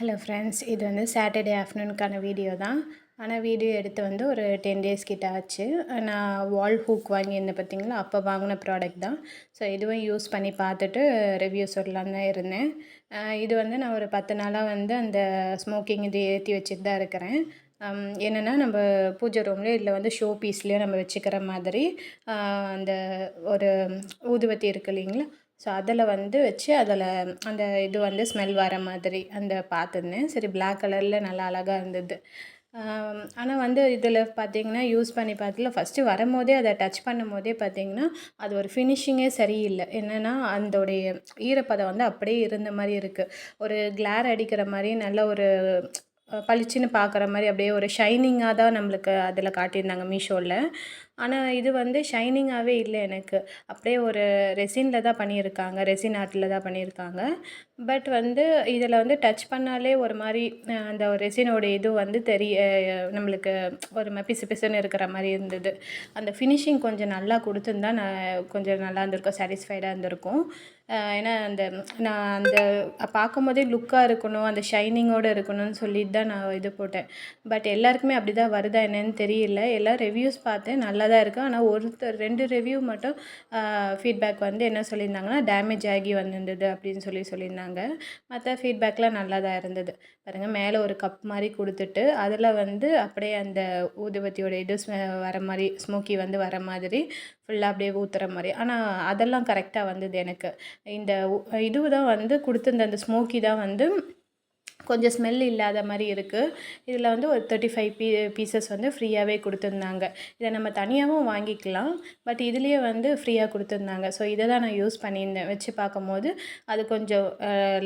Hello friends, இது வந்து Saturday ஆஃப்டர்நூனுக்கான video தான். ஆனால் வீடியோ எடுத்து வந்து ஒரு 10 டேஸ் கிட்ட ஆச்சு. நான் வால் ஹூக் வாங்கியிருந்தேன் பார்த்தீங்களா, அப்போ வாங்கின ப்ராடக்ட் தான். ஸோ இதுவும் யூஸ் பண்ணி பார்த்துட்டு ரிவ்யூ சொல்லலான்னு தான் இருந்தேன். இது வந்து நான் ஒரு 10 நாளாக வந்து அந்த ஸ்மோக்கிங் இது ஏற்றி வச்சுட்டு தான் இருக்கிறேன். என்னென்னா நம்ம பூஜை ரூம்லேயே இதில் வந்து ஷோ பீஸ்லேயே நம்ம வச்சுக்கிற மாதிரி அந்த ஒரு ஊதுவத்தி இருக்குது இல்லைங்களா, ஸோ அதில் வந்து வச்சு அதில் அந்த இது வந்து ஸ்மெல் வர மாதிரி அந்த பார்த்துருந்தேன். சரி, பிளாக் கலரில் நல்லா அழகாக இருந்தது. ஆனால் வந்து இதில் பார்த்திங்கன்னா யூஸ் பண்ணி பார்த்ததில் ஃபஸ்ட்டு வரும்போதே அதை டச் பண்ணும்போதே பார்த்திங்கன்னா அது ஒரு ஃபினிஷிங்கே சரியில்லை. என்னென்னா அதோடைய ஈரப்பதம் வந்து அப்படியே இருந்த மாதிரி இருக்குது. ஒரு கிளார் அடிக்கிற மாதிரி நல்ல ஒரு பளிச்சுன்னு பார்க்குற மாதிரி அப்படியே ஒரு ஷைனிங்காக தான் நம்மளுக்கு அதில் காட்டியிருந்தாங்க மீஷோவில். ஆனால் இது வந்து ஷைனிங்காகவே இல்லை எனக்கு. அப்படியே ஒரு ரெசினில் தான் பண்ணியிருக்காங்க, ரெசின் ஆர்ட்டில் தான் பண்ணியிருக்காங்க. பட் வந்து இதில் வந்து டச் பண்ணாலே ஒரு மாதிரி அந்த ரெசினோட இது வந்து நம்மளுக்கு ஒரு பிசு பிசுன்னு இருக்கிற மாதிரி இருந்தது. அந்த ஃபினிஷிங் கொஞ்சம் நல்லா கொடுத்துருந்தா நான் கொஞ்சம் நல்லா இருந்திருக்கும், சாட்டிஸ்ஃபைடாக இருந்திருக்கும். ஏன்னா நான் அந்த பார்க்கும்போதே லுக்காக இருக்கணும், அந்த ஷைனிங்கோடு இருக்கணும்னு சொல்லிட்டு தான் நான் இது போட்டேன். பட் எல்லாருக்குமே அப்படி தான் வருதா என்னன்னு தெரியல. எல்லாம் ரிவ்யூஸ் பார்த்தேன், நல்லா தான் இருக்குது. ஆனால் 2 ரிவ்யூ மட்டும் ஃபீட்பேக் வந்து என்ன சொல்லியிருந்தாங்கன்னா, டேமேஜ் ஆகி வந்திருந்தது அப்படின்னு சொல்லியிருந்தாங்க. மற்ற ஃபீட்பேக்லாம் நல்லா தான் இருந்தது. பாருங்கள், மேலே ஒரு கப் மாதிரி கொடுத்துட்டு அதில் வந்து அப்படியே அந்த ஊதுபத்தியோட இது வர மாதிரி, ஸ்மோக்கி வந்து வர மாதிரி ஃபுல்லாக அப்படியே ஊற்றுற மாதிரி. ஆனால் அதெல்லாம் கரெக்டாக வந்தது எனக்கு. இந்த இது தான் வந்து கொடுத்துருந்த அந்த ஸ்மோக்கி தான் வந்து கொஞ்சம் ஸ்மெல் இல்லாத மாதிரி இருக்குது. இதில் வந்து ஒரு 35 பீசஸ் வந்து ஃப்ரீயாகவே கொடுத்துருந்தாங்க. இதை நம்ம தனியாகவும் வாங்கிக்கலாம், பட் இதுலேயே வந்து ஃப்ரீயாக கொடுத்துருந்தாங்க. ஸோ இதை தான் நான் யூஸ் பண்ணியிருந்தேன். வச்சு பார்க்கும்போது அது கொஞ்சம்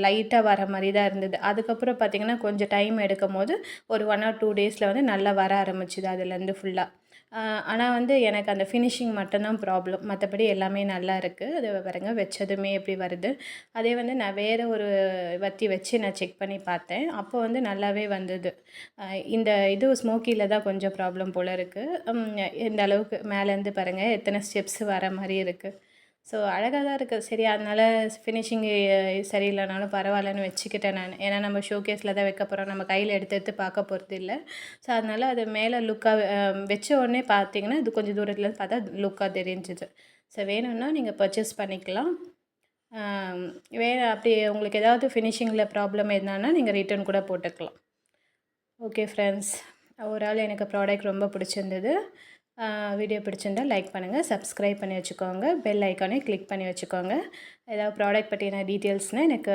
லைட்டாக வர மாதிரி தான் இருந்தது. அதுக்கப்புறம் பார்த்திங்கன்னா கொஞ்சம் டைம் எடுக்கும்போது ஒரு 1 or 2 டேஸில் வந்து நல்லா வர ஆரம்பிச்சுது அதுலேருந்து ஃபுல்லாக. ஆனால் வந்து எனக்கு அந்த ஃபினிஷிங் மட்டும்தான் ப்ராப்ளம். மற்றபடி எல்லாமே நல்லா இருக்குது. அது பாருங்கள், வச்சதுமே எப்படி வருது. அதே வந்து நான் வேறு ஒரு வத்தி வச்சு நான் செக் பண்ணி பார்த்தேன். அப்போ வந்து நல்லாவே வந்தது. இந்த இது ஸ்மோக்கியில் தான் கொஞ்சம் ப்ராப்ளம் போல் இருக்குது. இந்த அளவுக்கு மேலேருந்து பாருங்கள் எத்தனை ஸ்டெப்ஸ் வர மாதிரி இருக்குது. ஸோ அழகாக தான் இருக்குது. சரி, அதனால் ஃபினிஷிங் சரியில்லைனாலும் பரவாயில்லன்னு வச்சுக்கிட்டேன் நான். ஏன்னா நம்ம ஷோகேஸில் தான் வைக்க போகிறோம், நம்ம கையில் எடுத்து பார்க்க போகிறது இல்லை. ஸோ அதனால் அது மேலே லுக்காக வச்ச உடனே பார்த்திங்கன்னா இது கொஞ்சம் தூரத்துலேருந்து பார்த்தா லுக்காக தெரிஞ்சுது. ஸோ வேணும்னா நீங்கள் பர்ச்சேஸ் பண்ணிக்கலாம். அப்படி உங்களுக்கு ஏதாவது ஃபினிஷிங்கில் ப்ராப்ளம் இருந்தானா நீங்கள் ரிட்டர்ன் கூட போட்டுக்கலாம். ஓகே ஃப்ரெண்ட்ஸ், ஓவரால் எனக்கு ப்ராடக்ட் ரொம்ப பிடிச்சிருந்தது. வீடியோ பிடிச்சிருந்தால் லைக் பண்ணுங்கள், சப்ஸ்கிரைப் பண்ணி வச்சுக்கோங்க, பெல் ஐக்கானே கிளிக் பண்ணி வச்சுக்கோங்க. ஏதாவது ப்ராடக்ட் பற்றின டீட்டெயில்ஸ்னால் எனக்கு